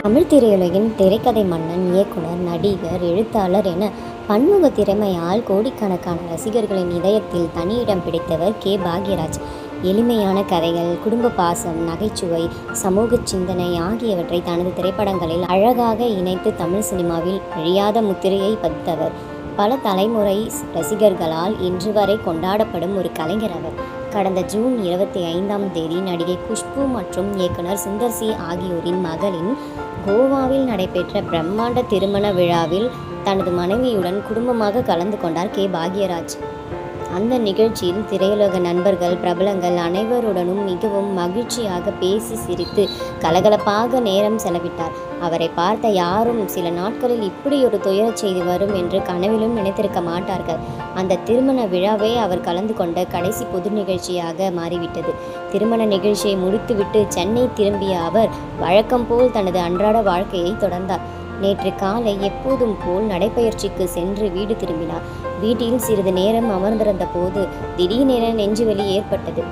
தமிழ் திரையுலகின் திரைக்கதை மன்னன், இயக்குனர், நடிகர், எழுத்தாளர் என பன்முக திறமையால் கோடிக்கணக்கான ரசிகர்களின் இதயத்தில் தனி இடம் பிடித்தவர் கே. பாக்யராஜ். எளிமையான கதைகள், குடும்ப பாசம், நகைச்சுவை, சமூக சிந்தனை ஆகியவற்றை தனது திரைப்படங்களில் அழகாக இணைத்து தமிழ் சினிமாவில் அழியாத முத்திரையை பதித்தவர். பல தலைமுறை ரசிகர்களால் இன்று வரை கொண்டாடப்படும் ஒரு கலைஞர் அவர். கடந்த ஜூன் 25ஆம் தேதி நடிகை குஷ்பு மற்றும் இயக்குனர் சுந்தர் சி ஆகியோரின் மகளின் கோவாவில் நடைபெற்ற பிரம்மாண்ட திருமண விழாவில் தனது மனைவியுடன் குடும்பமாக கலந்து கொண்டார் கே. பாக்யராஜ். அந்த நிகழ்ச்சியில் திரையுலக நண்பர்கள், பிரபலங்கள் அனைவருடனும் மிகவும் மகிழ்ச்சியாக பேசி சிரித்து கலகலப்பாக நேரம் செலவிட்டார். அவரை பார்த்த யாரும் சில நாட்களில் இப்படி ஒரு துயரச் செய்தி வரும் என்று கனவிலும் நினைத்திருக்க மாட்டார்கள். அந்த திருமண விழாவே அவர் கலந்து கொண்ட கடைசி பொது நிகழ்ச்சியாக மாறிவிட்டது. திருமண நிகழ்ச்சியை முடித்துவிட்டு சென்னை திரும்பிய அவர் வழக்கம் போல் தனது அன்றாட வாழ்க்கையை தொடர்ந்தார். நேற்று காலை எப்போதும் போல் நடைப்பயிற்சிக்கு சென்று வீடு திரும்பினார். வீட்டில் சிறிது நேரம் அமர்ந்திருந்த போது திடீரென நெஞ்சுவலி ஏற்பட்டது.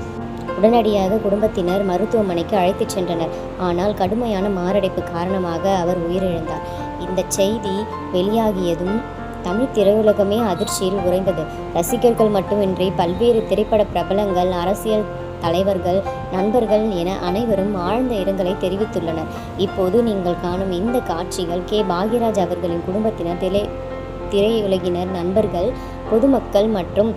உடனடியாக குடும்பத்தினர் மருத்துவமனைக்கு அழைத்துச் சென்றனர். ஆனால் கடுமையான மாரடைப்பு காரணமாக அவர் உயிரிழந்தார். இந்த செய்தி வெளியாகியதும் தமிழ் திரையுலகமே அதிர்ச்சியில் உறைந்தது. ரசிகர்கள் மட்டுமின்றி பல்வேறு திரைப்பட பிரபலங்கள், அரசியல் தலைவர்கள், நண்பர்கள் என அனைவரும் ஆழ்ந்த இரங்கலை தெரிவித்துள்ளனர். இப்போது நீங்கள் காணும் இந்த காட்சிகள் கே. பாக்யராஜ் அவர்களின் குடும்பத்தினர், திரையுலகினர், நண்பர்கள், பொதுமக்கள் மற்றும்